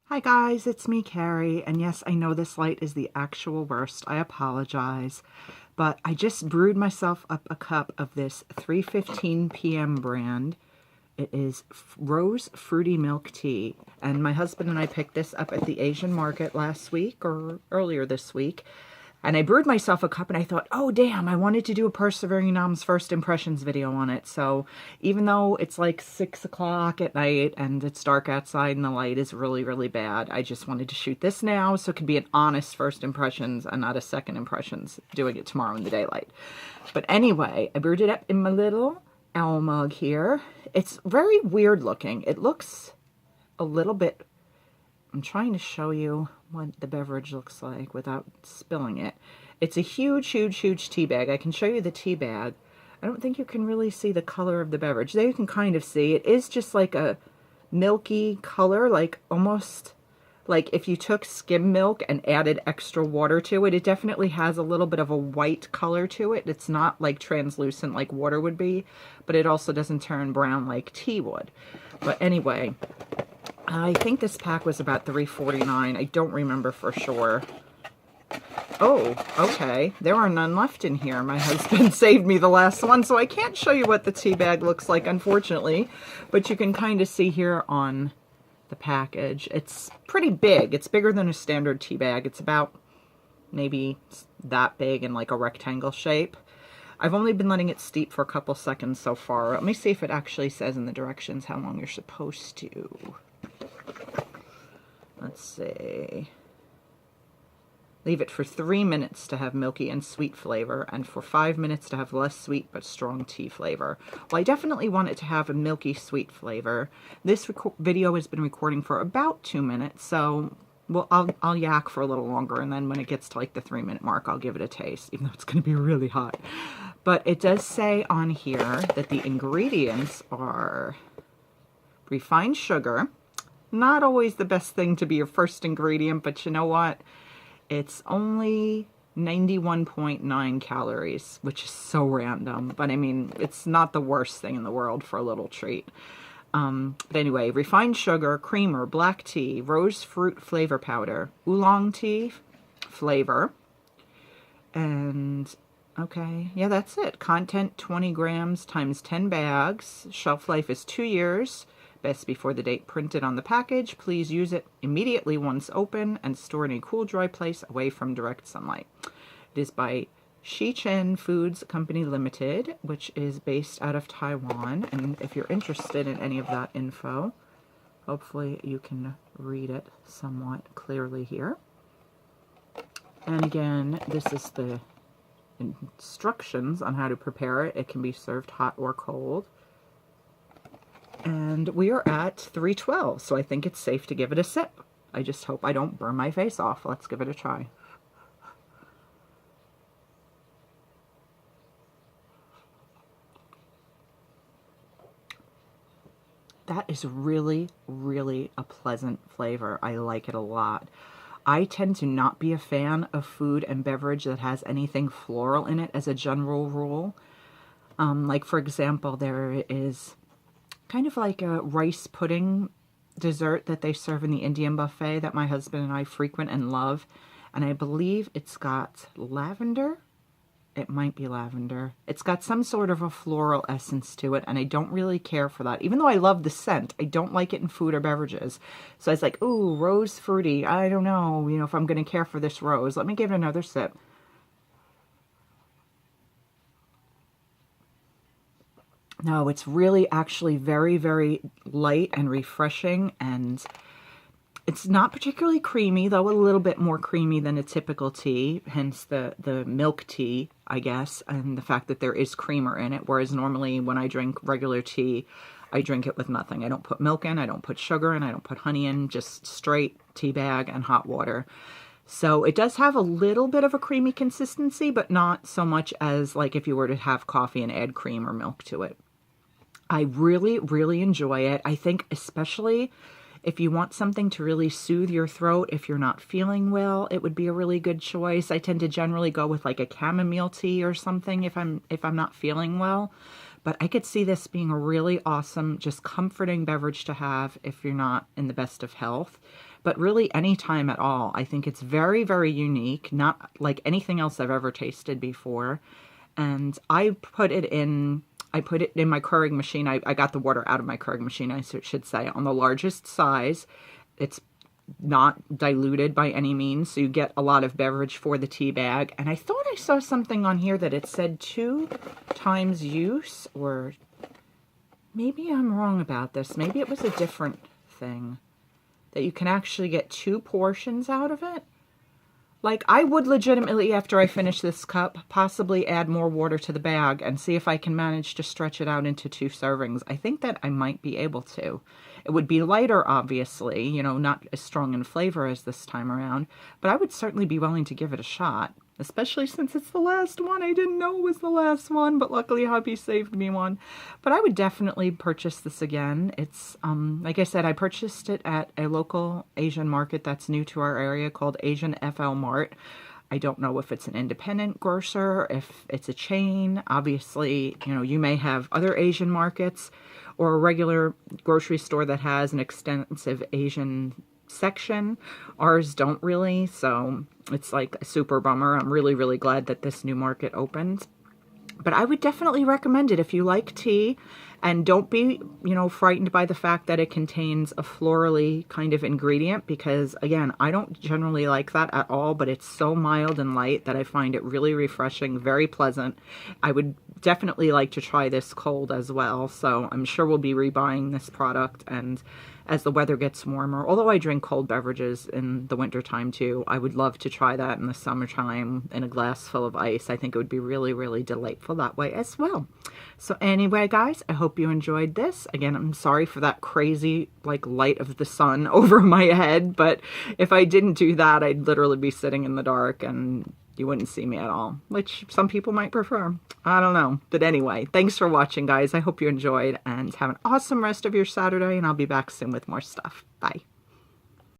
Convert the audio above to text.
Hi guys, it's me, Carrie, and yes, I know this light is the actual worst. I apologize, but I just brewed myself up a cup of this 3:15 p.m. brand. It is rose fruity milk tea, and my husband and I picked this up at the Asian market last week or earlier this week. And I brewed myself a cup and I thought, oh damn, I wanted to do a Persevering Noms first impressions video on it. So even though it's like 6 o'clock at night and it's dark outside and the light is really, really bad, I just wanted to shoot this now so it could be an honest first impressions and not a second impressions doing it tomorrow in the daylight. But anyway, I brewed it up in my little owl mug here. It's very weird looking. It looks a little bit, I'm trying to show you what the beverage looks like without spilling it. It's a huge, huge, huge tea bag. I can show you the tea bag. I don't think you can really see the color of the beverage. There you can kind of see. It is just like a milky color, like almost like if you took skim milk and added extra water to it. It definitely has a little bit of a white color to it. It's not like translucent like water would be, but it also doesn't turn brown like tea would. But anyway, I think this pack was about $3.49. I don't remember for sure. Oh, okay. There are none left in here. My husband saved me the last one, so I can't show you what the tea bag looks like, unfortunately. But you can kind of see here on the package. It's pretty big. It's bigger than a standard tea bag. It's about maybe that big in like a rectangle shape. I've only been letting it steep for a couple seconds so far. Let me see if it actually says in the directions how long you're supposed to. Let's see. Leave it for 3 minutes to have milky and sweet flavor, and for 5 minutes to have less sweet but strong tea flavor. Well, I definitely want it to have a milky sweet flavor. This video has been recording for about 2 minutes, so I'll yak for a little longer, and then when it gets to like the 3-minute mark, I'll give it a taste, even though it's going to be really hot. But it does say on here that the ingredients are refined sugar. Not always the best thing to be your first ingredient, but you know what? It's only 91.9 calories, which is so random. But I mean, it's not the worst thing in the world for a little treat. But anyway, refined sugar, creamer, black tea, rose fruit flavor powder, oolong tea flavor, and okay, yeah, that's it. Content 20 grams times 10 bags. Shelf life is 2 years. Best before the date printed on the package. Please use it immediately once open and store in a cool, dry place away from direct sunlight. It is by Shichen Foods Company Limited, which is based out of Taiwan. And if you're interested in any of that info, hopefully you can read it somewhat clearly here. And again, this is the instructions on how to prepare it. It can be served hot or cold. And we are at 3:12, so I think it's safe to give it a sip. I just hope I don't burn my face off. Let's give it a try. That is really, really a pleasant flavor. I like it a lot. I tend to not be a fan of food and beverage that has anything floral in it as a general rule. Like, for example, there is kind of like a rice pudding dessert that they serve in the Indian buffet that my husband and I frequent and love. And I believe it's got lavender. It might be lavender. It's got some sort of a floral essence to it, and I don't really care for that. Even though I love the scent, I don't like it in food or beverages. So I was like, ooh, rose fruity. I don't know, if I'm going to care for this rose. Let me give it another sip. No, it's really actually very, very light and refreshing, and it's not particularly creamy, though a little bit more creamy than a typical tea, hence the milk tea, I guess, and the fact that there is creamer in it, whereas normally when I drink regular tea, I drink it with nothing. I don't put milk in, I don't put sugar in, I don't put honey in, just straight tea bag and hot water. So it does have a little bit of a creamy consistency, but not so much as like if you were to have coffee and add cream or milk to it. I really, really enjoy it. I think especially if you want something to really soothe your throat, if you're not feeling well, it would be a really good choice. I tend to generally go with like a chamomile tea or something if I'm not feeling well. But I could see this being a really awesome, just comforting beverage to have if you're not in the best of health. but really any time at all. I think it's very, very unique, not like anything else I've ever tasted before. And I put it in my Keurig machine. I got the water out of my Keurig machine, I should say, on the largest size. It's not diluted by any means, so you get a lot of beverage for the tea bag. And I thought I saw something on here that it said 2 times use, or maybe I'm wrong about this. Maybe it was a different thing, that you can actually get 2 portions out of it. Like, I would legitimately, after I finish this cup, possibly add more water to the bag and see if I can manage to stretch it out into 2 servings. I think that I might be able to. It would be lighter, obviously, you know, not as strong in flavor as this time around, but I would certainly be willing to give it a shot, especially since it's the last one. I didn't know it was the last one, but luckily hubby saved me one. But I would definitely purchase this again. It's, like I said, I purchased it at a local Asian market that's new to our area called Asian FL Mart. I don't know if it's an independent grocer, if it's a chain. Obviously, you know, you may have other Asian markets or a regular grocery store that has an extensive Asian section. Ours don't really, so it's like a super bummer. I'm really, really glad that this new market opened. But I would definitely recommend it if you like tea, and don't be, you know, frightened by the fact that it contains a florally kind of ingredient, because again, I don't generally like that at all, but it's so mild and light that I find it really refreshing, very pleasant. I would definitely like to try this cold as well, so I'm sure we'll be rebuying this product. And as the weather gets warmer, although I drink cold beverages in the wintertime too, I would love to try that in the summertime in a glass full of ice. I think it would be really, really delightful that way as well. So anyway, guys, I hope you enjoyed this. Again, I'm sorry for that crazy, like, light of the sun over my head, but if I didn't do that, I'd literally be sitting in the dark and you wouldn't see me at all, which some people might prefer. I don't know. But anyway, thanks for watching, guys. I hope you enjoyed, and have an awesome rest of your Saturday, and I'll be back soon with more stuff. Bye.